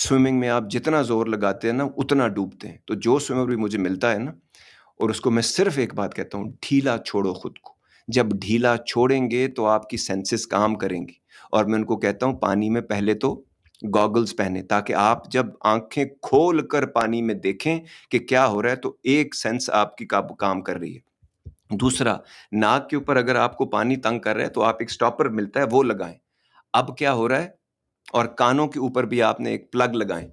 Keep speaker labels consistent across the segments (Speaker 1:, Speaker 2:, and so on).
Speaker 1: Swimming में आप जितना ज़ोर लगाते हैं ना, उतना डूबते हैं। तो जो स्विमर भी मुझे मिलता है ना, और उसको मैं सिर्फ़ एक बात कहता हूँ, ढीला छोड़ो खुद को। जब ढीला छोड़ेंगे तो आपकी सेंसेस काम करेंगी। और मैं उनको कहता हूँ पानी में पहले तो गॉगल्स पहनें, ताकि आप जब आँखें खोल कर पानी में देखें कि क्या हो रहा है, तो एक सेंस आपकी काम कर रही है। दूसरा, नाक के ऊपर अगर आपको पानी तंग कर रहा है तो आप एक स्टॉपर मिलता है वो लगाएँ। अब क्या हो रहा है, और कानों के ऊपर भी आपने एक प्लग लगाएँ।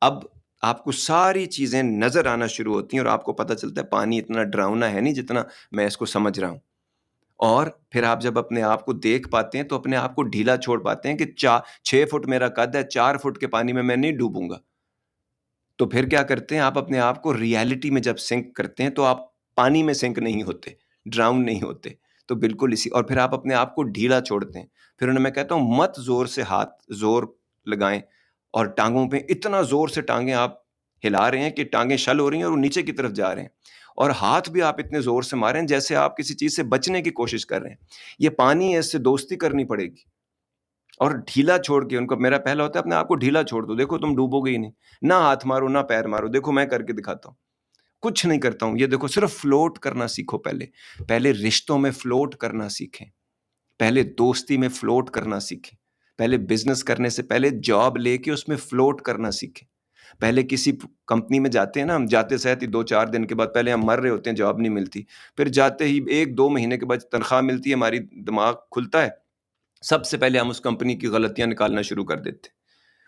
Speaker 1: अब आपको सारी चीज़ें नज़र आना शुरू होती हैं और आपको पता चलता है पानी इतना डरावना है नहीं जितना मैं इसको समझ रहा हूँ। और फिर आप जब अपने आप को देख पाते हैं तो अपने आप को ढीला छोड़ पाते हैं कि 6 फुट मेरा कद है, 4 फुट के पानी में मैं नहीं डूबूँगा। तो फिर क्या करते हैं, आप अपने आप को रियलिटी में जब सिंक करते हैं तो आप पानी में सिंक नहीं होते, ड्राउन नहीं होते। तो बिल्कुल इसी, और फिर आप अपने आप को ढीला छोड़ते हैं। फिर उन्हें मैं कहता हूँ मत ज़ोर से हाथ ज़ोर लगाएँ, और टाँगों पे इतना ज़ोर से टाँगें आप हिला रहे हैं कि टाँगें शल हो रही हैं और वो नीचे की तरफ जा रहे हैं। और हाथ भी आप इतने ज़ोर से मारें जैसे आप किसी चीज़ से बचने की कोशिश कर रहे हैं। ये पानी है, इससे दोस्ती करनी पड़ेगी। और ढीला छोड़ के उनको, मेरा पहला होता है अपने आप को ढीला छोड़ दो, देखो तुम डूबोगे ही नहीं। ना हाथ मारो, ना पैर मारो, देखो मैं करके दिखाता हूँ। कुछ नहीं करता हूँ, ये देखो सिर्फ़ फ्लोट करना सीखो पहले। पहले रिश्तों में फ्लोट करना सीखें, पहले दोस्ती में फ्लोट करना सीखें, पहले बिज़नेस करने से पहले जॉब लेके उसमें फ्लोट करना सीखें। पहले किसी प कंपनी में जाते हैं ना, हम जाते साथ ही 2-4 दिन के बाद पहले हम मर रहे होते हैं, जॉब नहीं मिलती। फिर जाते ही 1-2 महीने के बाद तनख्वाह मिलती है, हमारी दिमाग खुलता है। सबसे पहले हम उस कंपनी की गलतियाँ निकालना शुरू कर देते हैं।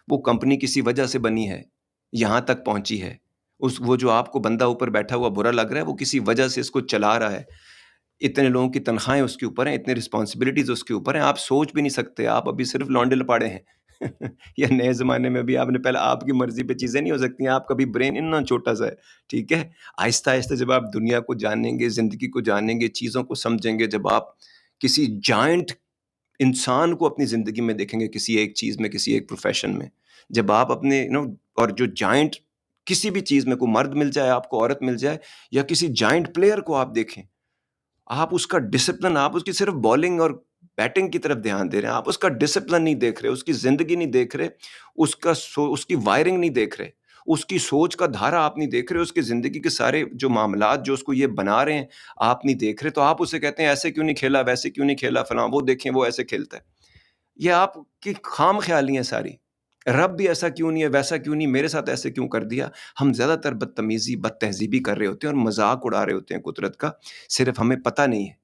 Speaker 1: वो कंपनी किसी वजह से बनी है, यहाँ तक पहुँची है। वो जो आपको बंदा ऊपर बैठा हुआ बुरा लग रहा है, वो किसी वजह से इसको चला रहा है। इतने लोगों की तनख्वाहें उसके ऊपर हैं, इतनी रिस्पॉन्सिबिलिटीज़ उसके ऊपर हैं, आप सोच भी नहीं सकते, आप अभी सिर्फ़ लौंडे लपाड़े हैं। या नए ज़माने में भी आपने पहले आपकी मर्ज़ी पे चीज़ें नहीं हो सकती हैं, आपका भी ब्रेन इतना छोटा-सा है, ठीक है? आहिस्ता-आहिस्ता जब आप दुनिया को जानेंगे, ज़िंदगी को जानेंगे, चीज़ों को समझेंगे, जब आप किसी जायंट इंसान को अपनी ज़िंदगी में देखेंगे, किसी एक चीज़ में, किसी एक प्रोफ़ेशन में। जब आप अपने और जो जायंट किसी भी चीज़ में, कोई मर्द मिल जाए आपको, औरत मिल जाए, या किसी जायंट प्लेयर को आप देखें, आप उसका डिसिप्लिन, आप उसकी सिर्फ़ बॉलिंग और बैटिंग की तरफ ध्यान दे रहे हैं, आप उसका डिसिप्लिन नहीं देख रहे, उसकी ज़िंदगी नहीं देख रहे, उसकी वायरिंग नहीं देख रहे, उसकी सोच का धारा आप नहीं देख रहे, उसकी ज़िंदगी के सारे जो मामलात जो उसको ये बना रहे हैं, आप नहीं देख रहे, तो आप उसे कहते हैं ऐसे क्यों नहीं खेला, वैसे क्यों नहीं खेला, फलाँ वो देखें वो ऐसे खेलता है। ये आपकी खाम-ख़याली है सारी। रब भी ऐसा क्यों नहीं है, वैसा क्यों नहीं, मेरे साथ ऐसे क्यों कर दिया? हम ज़्यादातर बदतमीज़ी, बदतहज़ीबी कर रहे होते हैं और मज़ाक उड़ा रहे होते हैं कुदरत का, सिर्फ़ हमें पता नहीं है।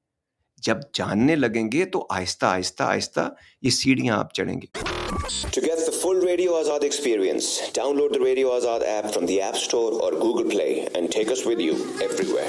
Speaker 1: जब जानने लगेंगे तो आहिस्ता, आहिस्ता, आहिस्ता ये सीढ़ियाँ आप चढ़ेंगे।
Speaker 2: To get the full Radio Azad experience, download the Radio Azad app from the App Store or Google Play and take us with you everywhere.